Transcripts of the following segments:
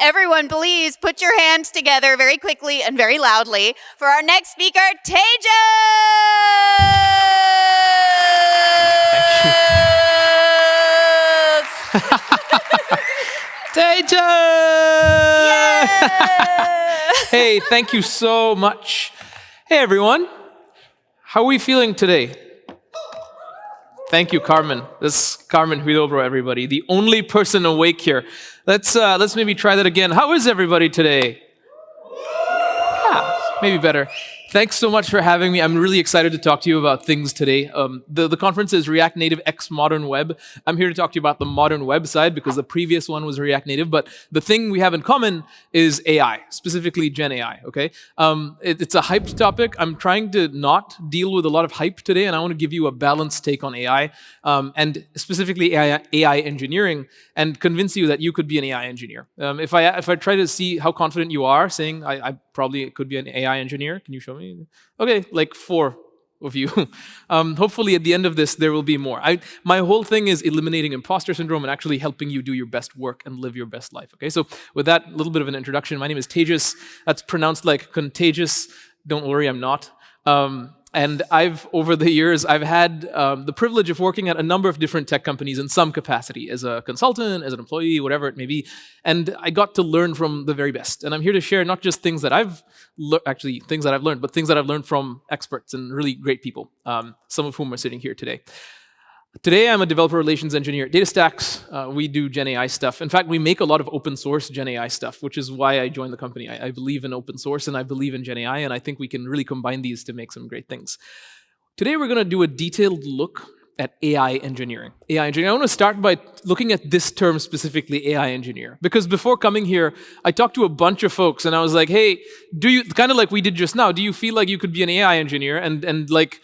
everyone, please put your hands together very quickly and very loudly for our next speaker, Tejas! Tejas! Yeah! Hey, thank you so much. Hey, everyone. How are we feeling today? Thank you, Carmen. This is Carmen Huidobro, everybody. The only person awake here. Let's maybe try that again. How is everybody today? Yeah, maybe better. Thanks so much for having me. I'm really excited to talk to you about things today. The conference is React Native X Modern Web. I'm here to talk to you about the modern web side because the previous one was React Native, but the thing we have in common is AI, specifically Gen AI, okay? It's a hyped topic. I'm trying to not deal with a lot of hype today, and I want to give you a balanced take on AI, and specifically AI engineering, and convince you that you could be an AI engineer. If I try to see how confident you are saying I probably could be an AI engineer, can you show me? Okay, like 4 of you. Hopefully at the end of this, there will be more. My whole thing is eliminating imposter syndrome and actually helping you do your best work and live your best life, okay? So with that little bit of an introduction, my name is Tejas. That's pronounced like contagious. Don't worry, I'm not. And over the years, I've had the privilege of working at a number of different tech companies in some capacity, as a consultant, as an employee, whatever it may be. And I got to learn from the very best. And I'm here to share not just things that I've learned, but things that I've learned from experts and really great people, some of whom are sitting here today. Today, I'm a developer relations engineer at DataStax. We do Gen AI stuff. In fact, we make a lot of open source Gen AI stuff, which is why I joined the company. I believe in open source and I believe in Gen AI, and I think we can really combine these to make some great things. Today, we're going to do a detailed look at AI engineering. AI engineering. I want to start by looking at this term specifically, AI engineer, because before coming here, I talked to a bunch of folks and I was like, hey, do you, kind of like we did just now, do you feel like you could be an AI engineer? And like,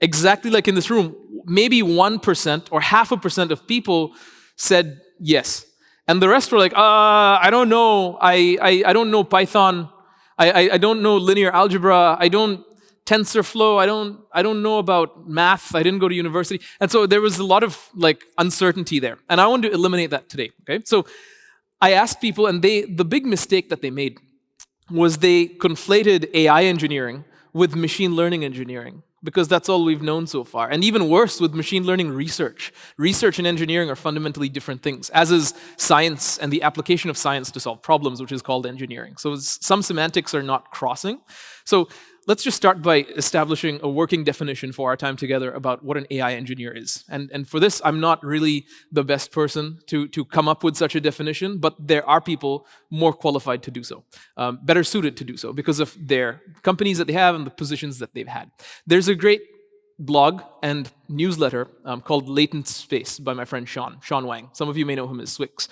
exactly like in this room, maybe 1% or 0.5% of people said yes. And the rest were like, I don't know. I don't know Python. I don't know linear algebra. I don't TensorFlow. I don't know about math. I didn't go to university. And so there was a lot of like uncertainty there. And I want to eliminate that today. Okay. So I asked people, and the big mistake that they made was they conflated AI engineering with machine learning engineering, because that's all we've known so far. And even worse, with machine learning research. Research and engineering are fundamentally different things, as is science and the application of science to solve problems, which is called engineering. So some semantics are not crossing. So let's just start by establishing a working definition for our time together about what an AI engineer is. And for this, I'm not really the best person to come up with such a definition, but there are people more qualified to do so, better suited to do so because of their companies that they have and the positions that they've had. There's a great blog and newsletter called Latent Space by my friend Sean Wang. Some of you may know him as Swix.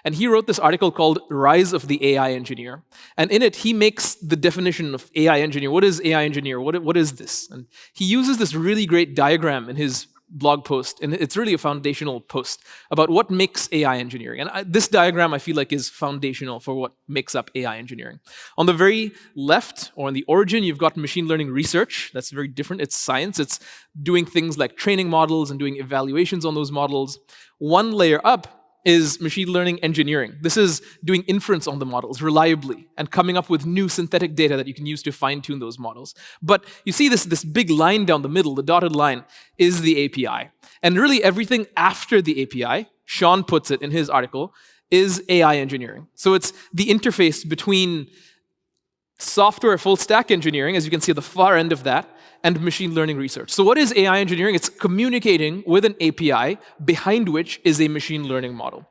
And he wrote this article called Rise of the AI Engineer. And in it, he makes the definition of AI engineer. What is AI engineer? What is this? And he uses this really great diagram in his blog post, and it's really a foundational post about what makes AI engineering. And this diagram, I feel like, is foundational for what makes up AI engineering. On the very left, or on the origin, you've got machine learning research. That's very different. It's science. It's doing things like training models and doing evaluations on those models. One layer up is machine learning engineering. This is doing inference on the models reliably and coming up with new synthetic data that you can use to fine-tune those models. But you see this big line down the middle, the dotted line, is the API. And really everything after the API, Sean puts it in his article, is AI engineering. So it's the interface between software full stack engineering, as you can see at the far end of that, and machine learning research. So what is AI engineering? It's communicating with an API behind which is a machine learning model,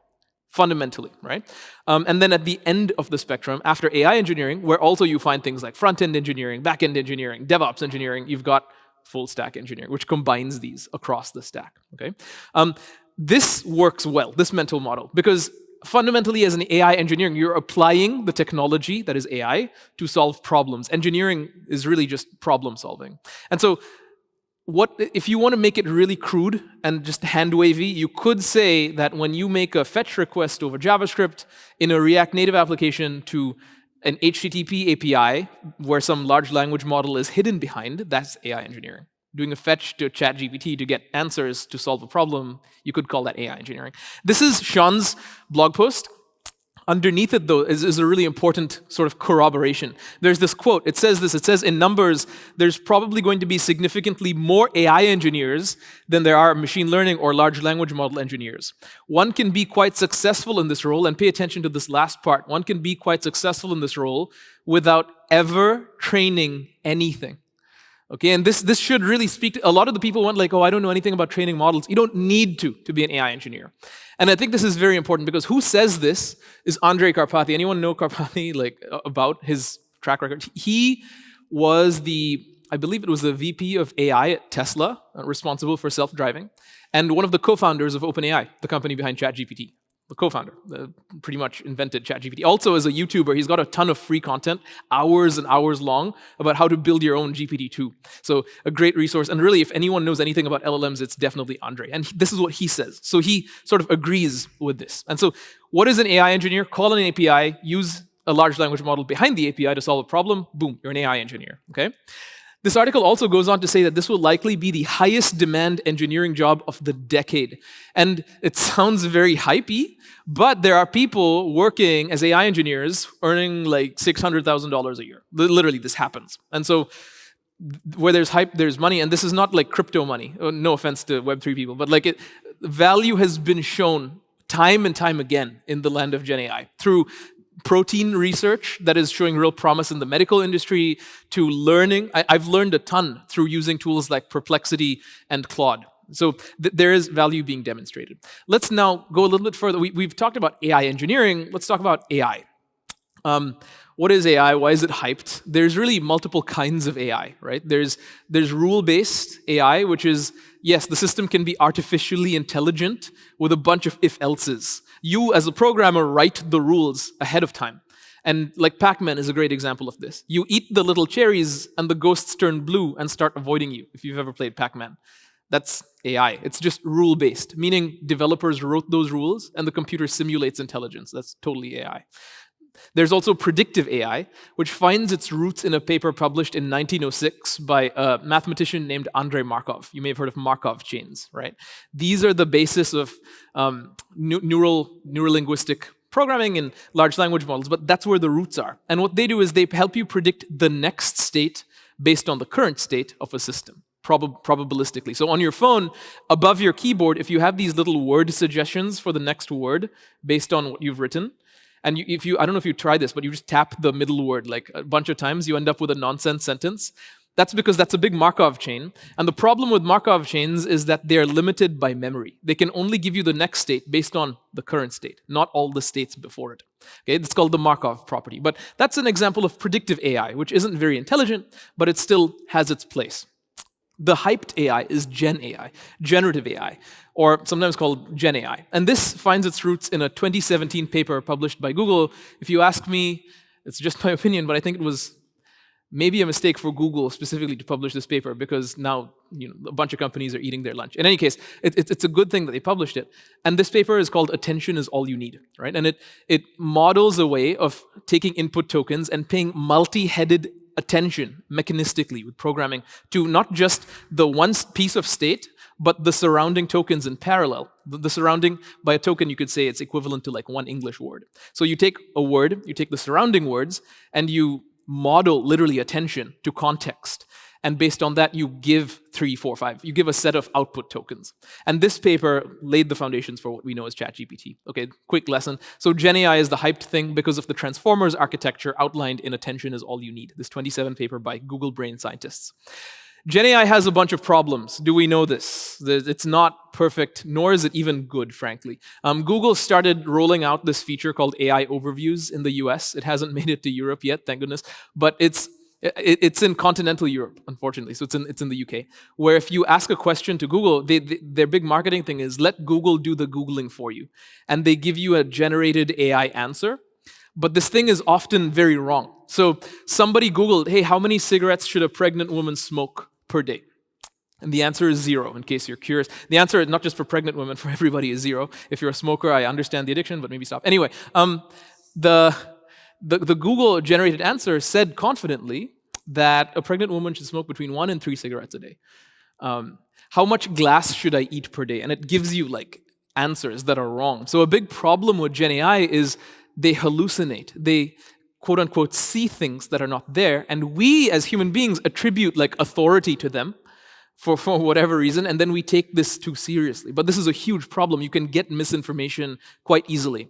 fundamentally, right? And then at the end of the spectrum, after AI engineering, where also you find things like front-end engineering, back-end engineering, DevOps engineering, you've got full stack engineering, which combines these across the stack, okay? This works well, this mental model, because fundamentally, as an AI engineering, you're applying the technology that is AI to solve problems. Engineering is really just problem solving. And so if you want to make it really crude and just hand-wavy, you could say that when you make a fetch request over JavaScript in a React Native application to an HTTP API where some large language model is hidden behind, that's AI engineering. Doing a fetch to ChatGPT to get answers to solve a problem, you could call that AI engineering. This is Sean's blog post. Underneath it, though, is a really important sort of corroboration. There's this quote. It says this. It says, in numbers, there's probably going to be significantly more AI engineers than there are machine learning or large language model engineers. One can be quite successful in this role, and pay attention to this last part. One can be quite successful in this role without ever training anything. Okay, and this should really speak to a lot of the people who want like, oh, I don't know anything about training models. You don't need to be an AI engineer. And I think this is very important because who says this is Andrej Karpathy. Anyone know Karpathy, like about his track record? He was I believe it was the VP of AI at Tesla, responsible for self-driving, and one of the co-founders of OpenAI, the company behind ChatGPT. The co-founder, pretty much invented ChatGPT. Also, as a YouTuber, he's got a ton of free content, hours and hours long, about how to build your own GPT-2. So a great resource. And really, if anyone knows anything about LLMs, it's definitely Andrej. And this is what he says. So he sort of agrees with this. And so what is an AI engineer? Call an API, use a large language model behind the API to solve a problem. Boom, you're an AI engineer, okay? This article also goes on to say that this will likely be the highest demand engineering job of the decade. And it sounds very hypey, but there are people working as AI engineers earning like $600,000 a year. Literally, this happens. And so where there's hype, there's money. And this is not like crypto money. No offense to Web3 people, but like value has been shown time and time again in the land of Gen AI through protein research that is showing real promise in the medical industry, to learning. I've learned a ton through using tools like Perplexity and Claude. So there is value being demonstrated. Let's now go a little bit further. We've talked about AI engineering. Let's talk about AI. What is AI? Why is it hyped? There's really multiple kinds of AI, right? There's rule-based AI, which is, yes, the system can be artificially intelligent with a bunch of if-elses. You, as a programmer, write the rules ahead of time. And like Pac-Man is a great example of this. You eat the little cherries and the ghosts turn blue and start avoiding you, if you've ever played Pac-Man. That's AI. It's just rule-based, meaning developers wrote those rules and the computer simulates intelligence. That's totally AI. There's also predictive AI, which finds its roots in a paper published in 1906 by a mathematician named Andrei Markov. You may have heard of Markov chains, right? These are the basis of neurolinguistic programming and large language models, but that's where the roots are. And what they do is they help you predict the next state based on the current state of a system, probabilistically. So on your phone, above your keyboard, if you have these little word suggestions for the next word based on what you've written, and I don't know if you try this, but you just tap the middle word like a bunch of times, you end up with a nonsense sentence. That's because that's a big Markov chain. And the problem with Markov chains is that they're limited by memory. They can only give you the next state based on the current state, not all the states before it. Okay, it's called the Markov property. But that's an example of predictive AI, which isn't very intelligent, but it still has its place. The hyped AI is Gen AI, generative AI, or sometimes called Gen AI. And this finds its roots in a 2017 paper published by Google. If you ask me, it's just my opinion, but I think it was maybe a mistake for Google specifically to publish this paper, because now a bunch of companies are eating their lunch. In any case, it's a good thing that they published it. And this paper is called Attention is All You Need, right? And it models a way of taking input tokens and paying multi-headed attention mechanistically with programming to not just the one piece of state, but the surrounding tokens in parallel. The surrounding, by a token, you could say it's equivalent to like one English word. So you take a word, you take the surrounding words, and you model literally attention to context. And based on that, you give 3, 4, 5. You give a set of output tokens. And this paper laid the foundations for what we know as ChatGPT. Okay, quick lesson. So Gen AI is the hyped thing because of the transformers architecture outlined in Attention is All You Need, this 27 paper by Google brain scientists. Gen AI has a bunch of problems. Do we know this? It's not perfect, nor is it even good, frankly. Google started rolling out this feature called AI Overviews in the US. It hasn't made it to Europe yet, thank goodness. But it's in continental Europe, unfortunately. So it's in the UK, where if you ask a question to Google, their big marketing thing is let Google do the Googling for you. And they give you a generated AI answer. But this thing is often very wrong. So somebody Googled, hey, how many cigarettes should a pregnant woman smoke per day? And the answer is 0, in case you're curious. The answer, not just for pregnant women, for everybody, is 0. If you're a smoker, I understand the addiction, but maybe stop. Anyway, the Google generated answer said confidently that a pregnant woman should smoke between 1 and 3 cigarettes a day. How much glass should I eat per day? And it gives you like answers that are wrong. So a big problem with Gen AI is they hallucinate. They quote unquote see things that are not there, and we as human beings attribute like authority to them for whatever reason, and then we take this too seriously. But this is a huge problem. You can get misinformation quite easily.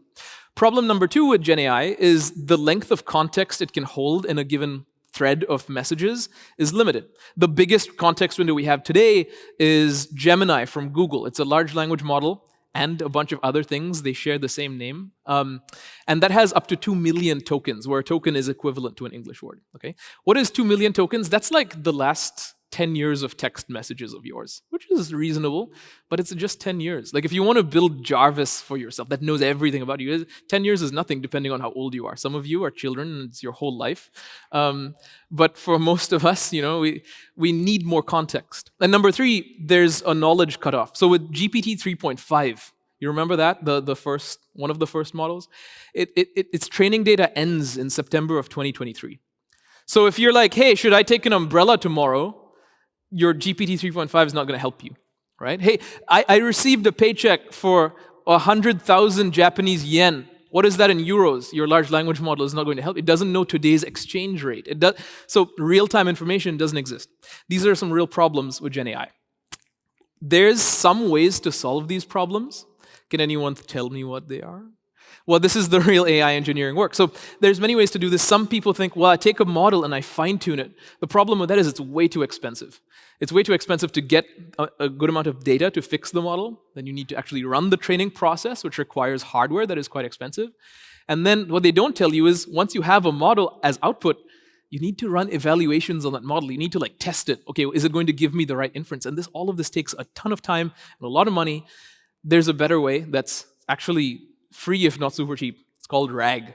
Problem number 2 with Gen AI is the length of context it can hold in a given thread of messages is limited. The biggest context window we have today is Gemini from Google. It's a large language model and a bunch of other things. They share the same name. And that has up to 2 million tokens, where a token is equivalent to an English word. Okay, what is 2 million tokens? That's like the last 10 years of text messages of yours, which is reasonable, but it's just 10 years. Like if you want to build Jarvis for yourself that knows everything about you, 10 years is nothing depending on how old you are. Some of you are children and it's your whole life. But for most of us, we need more context. And number 3, there's a knowledge cutoff. So with GPT 3.5, you remember that? One of the first models? Its training data ends in September of 2023. So if you're like, hey, should I take an umbrella tomorrow? Your GPT 3.5 is not going to help you, right? Hey, I received a paycheck for 100,000 Japanese yen. What is that in euros? Your large language model is not going to help. It doesn't know today's exchange rate. So real-time information doesn't exist. These are some real problems with Gen AI. There's some ways to solve these problems. Can anyone tell me what they are? Well, this is the real AI engineering work. So there's many ways to do this. Some people think, well, I take a model and I fine-tune it. The problem with that is it's way too expensive. It's way too expensive to get a good amount of data to fix the model. Then you need to actually run the training process, which requires hardware that is quite expensive. And then what they don't tell you is once you have a model as output, you need to run evaluations on that model. You need to test it. Okay, is it going to give me the right inference? And all of this takes a ton of time and a lot of money. There's a better way that's actually free, if not super cheap. It's called RAG.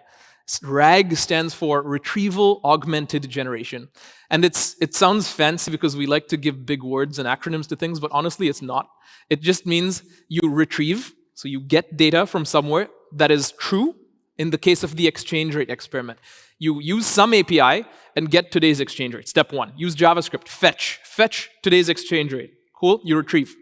RAG stands for Retrieval Augmented Generation. And it sounds fancy because we like to give big words and acronyms to things, but honestly, it's not. It just means you retrieve, so you get data from somewhere that is true in the case of the exchange rate experiment. You use some API and get today's exchange rate. Step 1, use JavaScript, fetch today's exchange rate. Cool, you retrieve.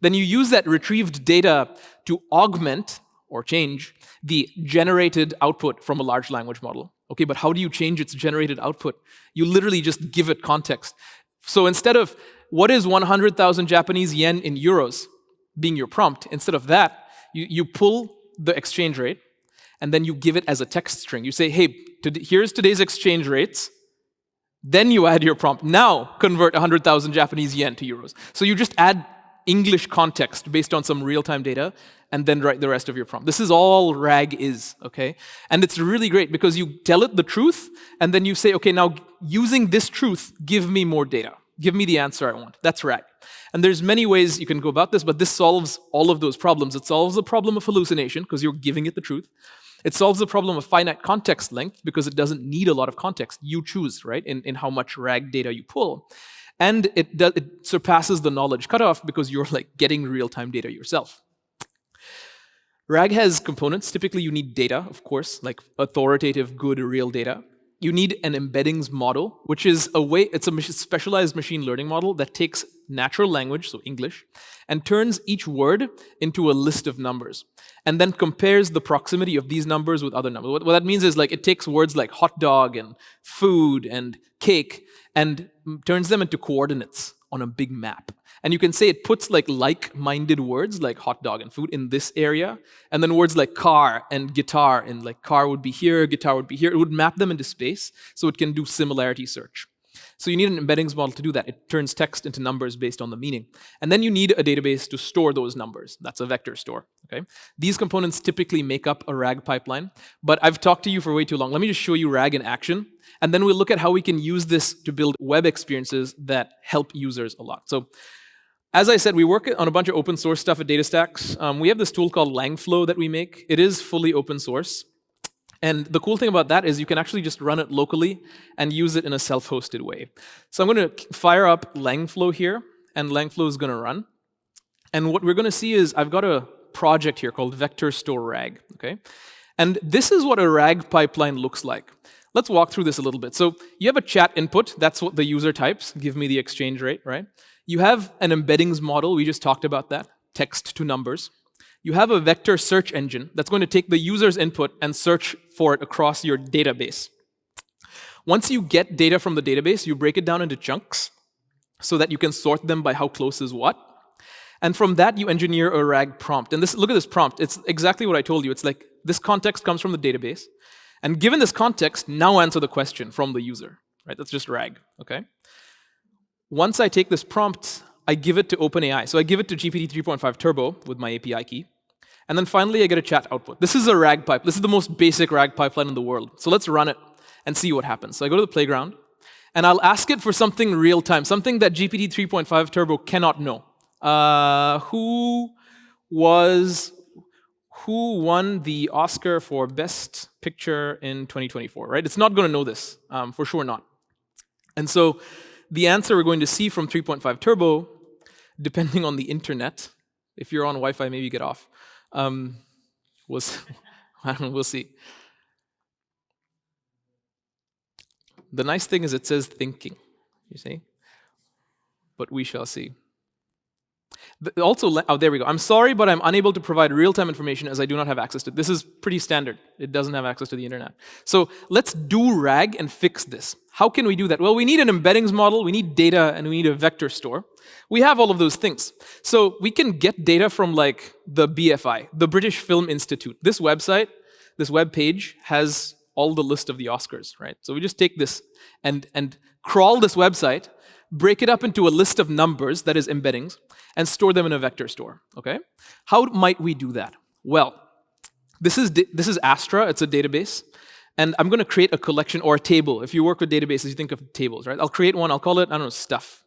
Then you use that retrieved data to augment or change the generated output from a large language model. Okay, but how do you change its generated output? You literally just give it context. So instead of what is 100,000 Japanese yen in euros being your prompt, instead of that, you pull the exchange rate and then you give it as a text string. You say, hey, here's today's exchange rates. Then you add your prompt. Now convert 100,000 Japanese yen to euros. So you just add English context based on some real-time data, and then write the rest of your prompt. This is all RAG is, okay? And it's really great because you tell it the truth, and then you say, okay, now using this truth, give me more data. Give me the answer I want. That's RAG. And there's many ways you can go about this, but this solves all of those problems. It solves the problem of hallucination because you're giving it the truth. It solves the problem of finite context length because it doesn't need a lot of context. You choose, right, in how much RAG data you pull. And it surpasses the knowledge cutoff because you're getting real-time data yourself. RAG has components. Typically, you need data, of course, like authoritative, good, real data. You need an embeddings model, which is it's a specialized machine learning model that takes natural language, so English, and turns each word into a list of numbers, and then compares the proximity of these numbers with other numbers. What that means is it takes words like hot dog and food and cake and turns them into coordinates on a big map. And you can say it puts like-minded words like hot dog and food in this area, and then words like car and guitar, and car would be here, guitar would be here. It would map them into space so it can do similarity search. So you need an embeddings model to do that. It turns text into numbers based on the meaning. And then you need a database to store those numbers. That's a vector store. Okay? These components typically make up a RAG pipeline, but I've talked to you for way too long. Let me just show you RAG in action, and then we'll look at how we can use this to build web experiences that help users a lot. So as I said, we work on a bunch of open source stuff at DataStax. We have this tool called Langflow that we make. It is fully open source. And the cool thing about that is you can actually just run it locally and use it in a self-hosted way. So I'm going to fire up Langflow here, and Langflow is going to run. And what we're going to see is I've got a project here called Vector Store RAG. Okay? And this is what a RAG pipeline looks like. Let's walk through this a little bit. So you have a chat input. That's what the user types. Give me the exchange rate, right? You have an embeddings model. We just talked about that. Text to numbers. You have a vector search engine that's going to take the user's input and search for it across your database. Once you get data from the database, you break it down into chunks so that you can sort them by how close is what. And from that, you engineer a RAG prompt. And look at this prompt. It's exactly what I told you. It's like this context comes from the database. And given this context, now answer the question from the user. Right? That's just RAG. Okay? Once I take this prompt, I give it to OpenAI. So I give it to GPT 3.5 Turbo with my API key. And then finally, I get a chat output. This is a RAG pipe. This is the most basic RAG pipeline in the world. So let's run it and see what happens. So I go to the playground, and I'll ask it for something real time, something that GPT 3.5 Turbo cannot know. Who won the Oscar for Best Picture in 2024, right? It's not going to know this, for sure not. And so the answer we're going to see from 3.5 Turbo, depending on the internet, if you're on Wi-Fi, maybe get off. We'll see. The nice thing is it says thinking, you see? But we shall see. Also, oh, there we go. I'm sorry, but I'm unable to provide real-time information as I do not have access to it. This is pretty standard. It doesn't have access to the internet. So let's do RAG and fix this. How can we do that? Well, we need an embeddings model, we need data, and we need a vector store. We have all of those things. So we can get data from like the BFI, the British Film Institute. This website, this web page has all the list of the Oscars, right? So we just take this and crawl this website, break it up into a list of numbers, that is embeddings, and store them in a vector store, okay? How might we do that? Well, this is Astra, it's a database, and I'm gonna create a collection or a table. If you work with databases, you think of tables, right? I'll create one, I'll call it, I don't know, stuff.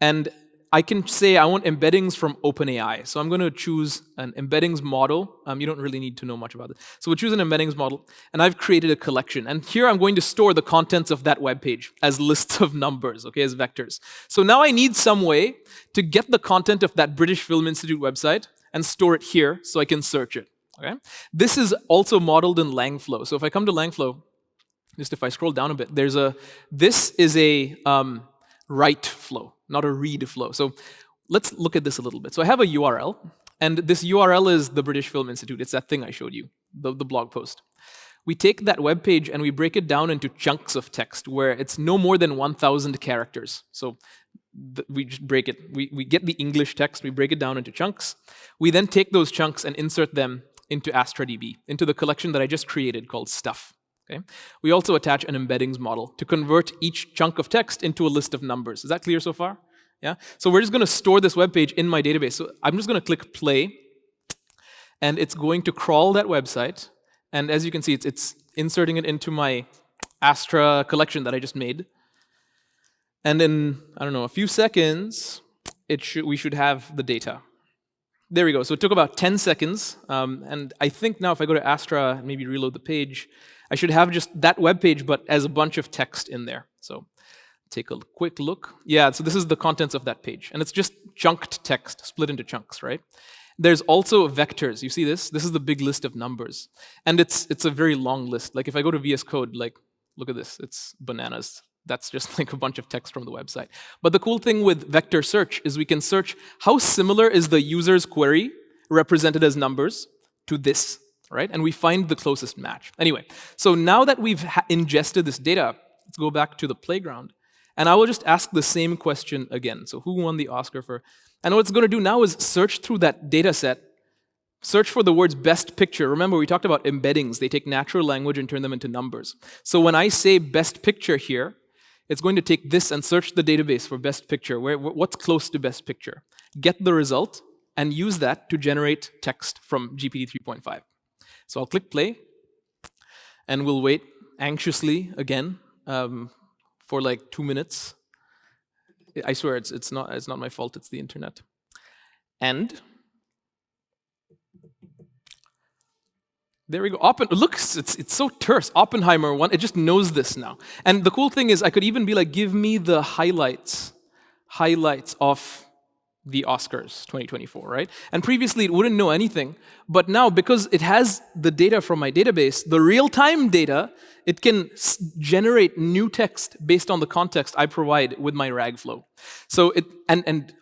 And I can say I want embeddings from OpenAI. So I'm gonna choose an embeddings model. You don't really need to know much about it. So we'll choose an embeddings model, and I've created a collection. And here I'm going to store the contents of that web page as lists of numbers, okay, as vectors. So now I need some way to get the content of that British Film Institute website and store it here so I can search it, okay? This is also modeled in Langflow. So if I come to Langflow, just if I scroll down a bit, this is a write flow, not a read flow. So let's look at this a little bit. So I have a URL, and this URL is the British Film Institute. It's that thing I showed you, the blog post. We take that web page and we break it down into chunks of text where it's no more than 1,000 characters. So we just break it. We get the English text, we break it down into chunks. We then take those chunks and insert them into AstraDB, into the collection that I just created called Stuff. Okay? We also attach an embeddings model to convert each chunk of text into a list of numbers. Is that clear so far? Yeah? So we're just going to store this web page in my database. So I'm just going to click play, and it's going to crawl that website. And as you can see, it's inserting it into my Astra collection that I just made. And in, I don't know, a few seconds, we should have the data. There we go. So it took about 10 seconds. And I think now if I go to Astra and maybe reload the page, I should have just that web page, but as a bunch of text in there. So take a quick look. Yeah, so this is the contents of that page. And it's just chunked text, split into chunks, right? There's also vectors. You see this? This is the big list of numbers. And it's a very long list. Like if I go to VS Code, like, look at this. It's bananas. That's just like a bunch of text from the website. But the cool thing with vector search is we can search how similar is the user's query represented as numbers to this, right? And we find the closest match. Anyway, so now that we've ingested this data, let's go back to the playground. And I will just ask the same question again. So who won the Oscar for... And what it's going to do now is search through that data set, search for the words best picture. Remember, we talked about embeddings. They take natural language and turn them into numbers. So when I say best picture here, it's going to take this and search the database for best picture. What's close to best picture? Get the result and use that to generate text from GPT 3.5. So I'll click play, and we'll wait anxiously again for like 2 minutes. I swear it's not my fault, it's the internet. And there we go. Look, it's so terse. Oppenheimer won. It just knows this now. And the cool thing is I could even be like, give me the highlights of the Oscars 2024, right? And previously it wouldn't know anything, but now because it has the data from my database, the real-time data, it can generate new text based on the context I provide with my RAG flow. So and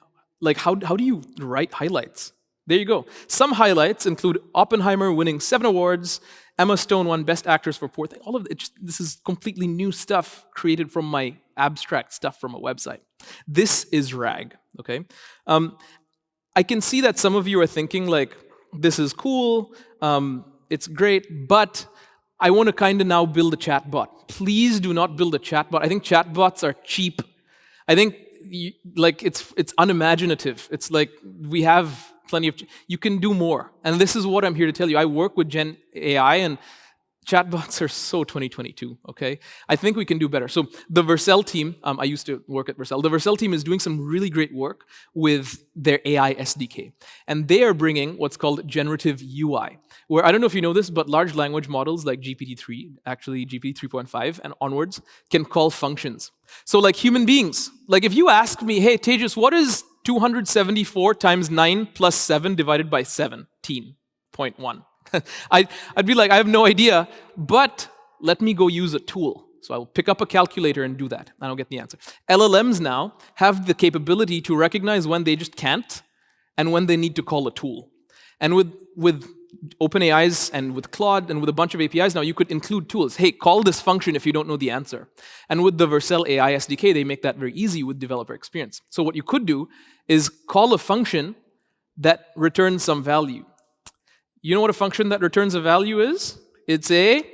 like how do you write highlights? There you go. Some highlights include Oppenheimer winning 7 awards, Emma Stone won Best Actress for Poor Things. All of it, this is completely new stuff created from my abstract stuff from a website. This is RAG, okay? I can see that some of you are thinking like, this is cool, it's great, but I want to kind of now build a chatbot. Please do not build a chatbot. I think chatbots are cheap. I think it's unimaginative. It's like we have plenty of, you can do more. And this is what I'm here to tell you. I work with Gen AI and chatbots are so 2022, okay? I think we can do better. So the Vercel team, I used to work at Vercel. The Vercel team is doing some really great work with their AI SDK. And they are bringing what's called generative UI, where I don't know if you know this, but large language models like GPT-3, actually GPT 3.5 and onwards, can call functions. So like human beings, like if you ask me, hey, Tejas, what is 274 times 9 plus 7 divided by 17.1? I'd be like, I have no idea, but let me go use a tool. So I'll pick up a calculator and do that, and I'll get the answer. LLMs now have the capability to recognize when they just can't and when they need to call a tool. And with OpenAI's and with Claude and with a bunch of APIs now, you could include tools. Hey, call this function if you don't know the answer. And with the Vercel AI SDK, they make that very easy with developer experience. So what you could do is call a function that returns some value. You know what a function that returns a value is? It's a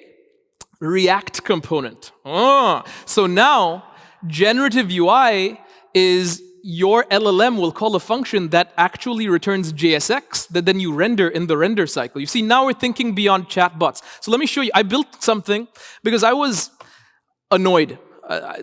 React component. So now, generative UI is your LLM will call a function that actually returns JSX that then you render in the render cycle. You see, now we're thinking beyond chatbots. So let me show you. I built something because I was annoyed.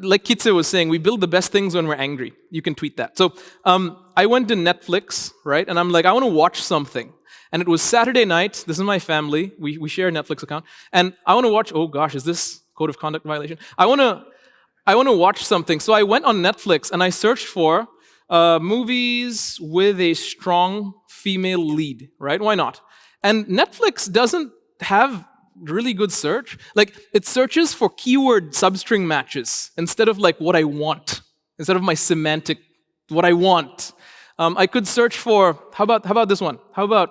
Like Kitse was saying, we build the best things when we're angry. You can tweet that. So I went to Netflix, right? And I'm like, I want to watch something. And it was Saturday night. This is my family. We share a Netflix account. And I want to watch, oh gosh, is this code of conduct violation? I want to watch something. So I went on Netflix and I searched for movies with a strong female lead, right? Why not? And Netflix doesn't have really good search. Like, it searches for keyword substring matches instead of like what I want, instead of my semantic, what I want. I could search for, how about this one? How about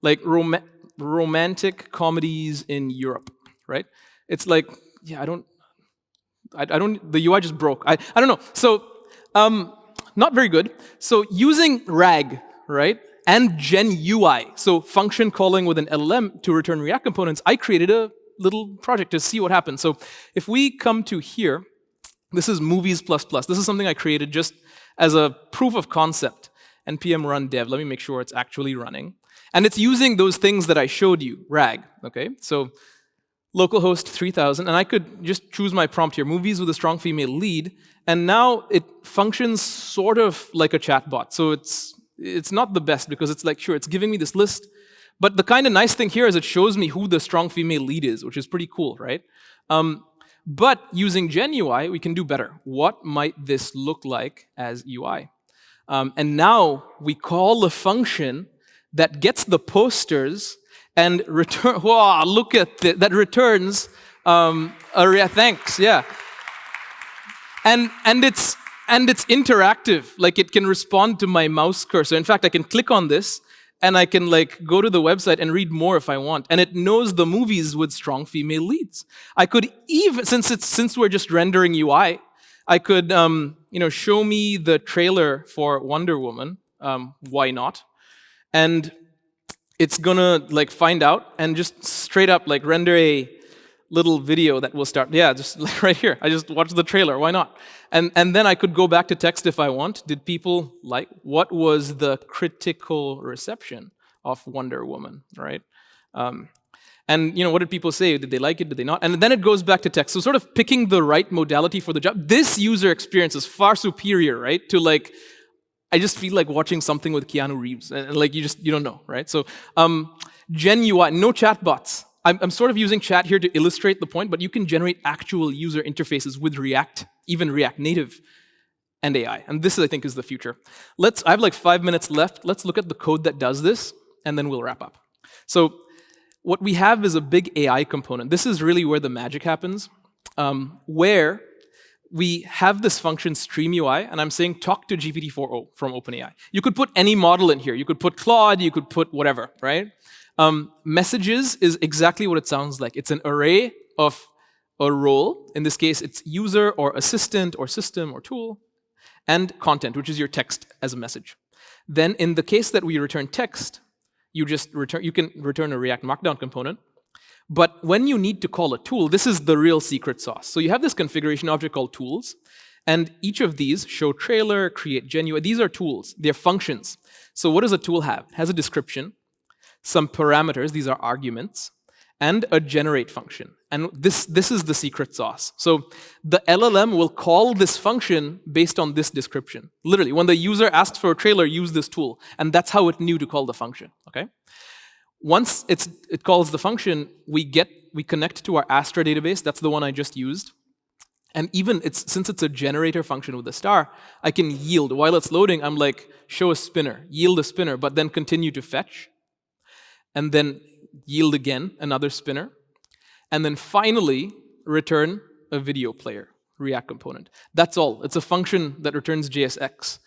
like romantic comedies in Europe, right? It's like, yeah, I don't, the UI just broke. I don't know. So, not very good. So using RAG, right, and Gen UI, so function calling with an LLM to return React components, I created a little project to see what happens. So if we come to here, this is movies++. This is something I created just as a proof of concept. npm run dev. Let me make sure it's actually running. And it's using those things that I showed you, RAG, okay? So localhost 3000, and I could just choose my prompt here, movies with a strong female lead, and now it functions sort of like a chatbot. So it's not the best because it's like, sure, it's giving me this list, but the kind of nice thing here is it shows me who the strong female lead is, which is pretty cool, right? But using Gen UI, we can do better. What might this look like as UI? And now we call a function that gets the posters and return. Wow, look at that returns thanks, yeah. And it's interactive. Like, it can respond to my mouse cursor. In fact, I can click on this and I can like go to the website and read more if I want. And it knows the movies with strong female leads. I could even, since we're just rendering UI, I could show me the trailer for Wonder Woman. Why not? And it's gonna like find out and just straight up like render a little video that will start. Yeah, just like right here. I just watched the trailer. Why not? And then I could go back to text if I want. Did people like? What was the critical reception of Wonder Woman? Right? And what did people say? Did they like it? Did they not? And then it goes back to text. So sort of picking the right modality for the job. This user experience is far superior, right? To like, I just feel like watching something with Keanu Reeves, and like you don't know, right? So Gen UI, no chatbots. I'm sort of using chat here to illustrate the point, but you can generate actual user interfaces with React, even React Native and AI. And this, I think, is the future. I have like 5 minutes left. Let's look at the code that does this, and then we'll wrap up. So what we have is a big AI component. This is really where the magic happens, where we have this function StreamUI, and I'm saying talk to GPT-4o from OpenAI. You could put any model in here. You could put Claude, you could put whatever, right? Messages is exactly what it sounds like. It's an array of a role. In this case, it's user or assistant or system or tool, and content, which is your text as a message. Then in the case that we return text, you can return a React Markdown component. But when you need to call a tool, this is the real secret sauce. So you have this configuration object called tools, and each of these, show trailer, create GenUI, these are tools. They're functions. So what does a tool have? It has a description, some parameters, these are arguments, and a generate function. And this is the secret sauce. So the LLM will call this function based on this description. Literally, when the user asks for a trailer, use this tool. And that's how it knew to call the function, okay? Once it calls the function, we connect to our Astra database. That's the one I just used. And even since it's a generator function with a star, I can yield. While it's loading, I'm like, show a spinner, yield a spinner, but then continue to fetch. And then yield again, another spinner. And then finally, return a video player, React component. That's all. It's a function that returns JSX.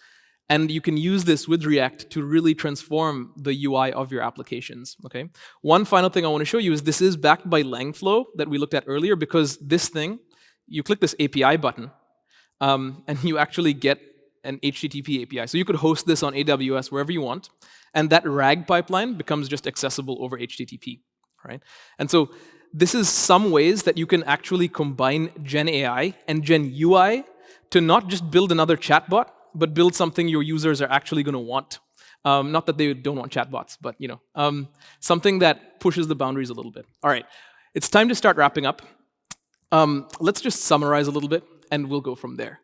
And you can use this with React to really transform the UI of your applications, okay? One final thing I want to show you is this is backed by Langflow that we looked at earlier, because this thing, you click this API button, and you actually get an HTTP API. So you could host this on AWS, wherever you want, and that RAG pipeline becomes just accessible over HTTP, right? And so this is some ways that you can actually combine GenAI and GenUI to not just build another chatbot, but build something your users are actually going to want. Not that they don't want chatbots, but something that pushes the boundaries a little bit. All right, it's time to start wrapping up. Let's just summarize a little bit, and we'll go from there.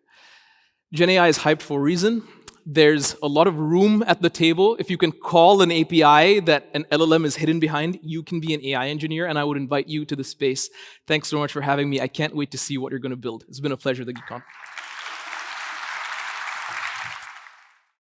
GenAI is hyped for a reason. There's a lot of room at the table. If you can call an API that an LLM is hidden behind, you can be an AI engineer, and I would invite you to the space. Thanks so much for having me. I can't wait to see what you're going to build. It's been a pleasure, TheGeekCon.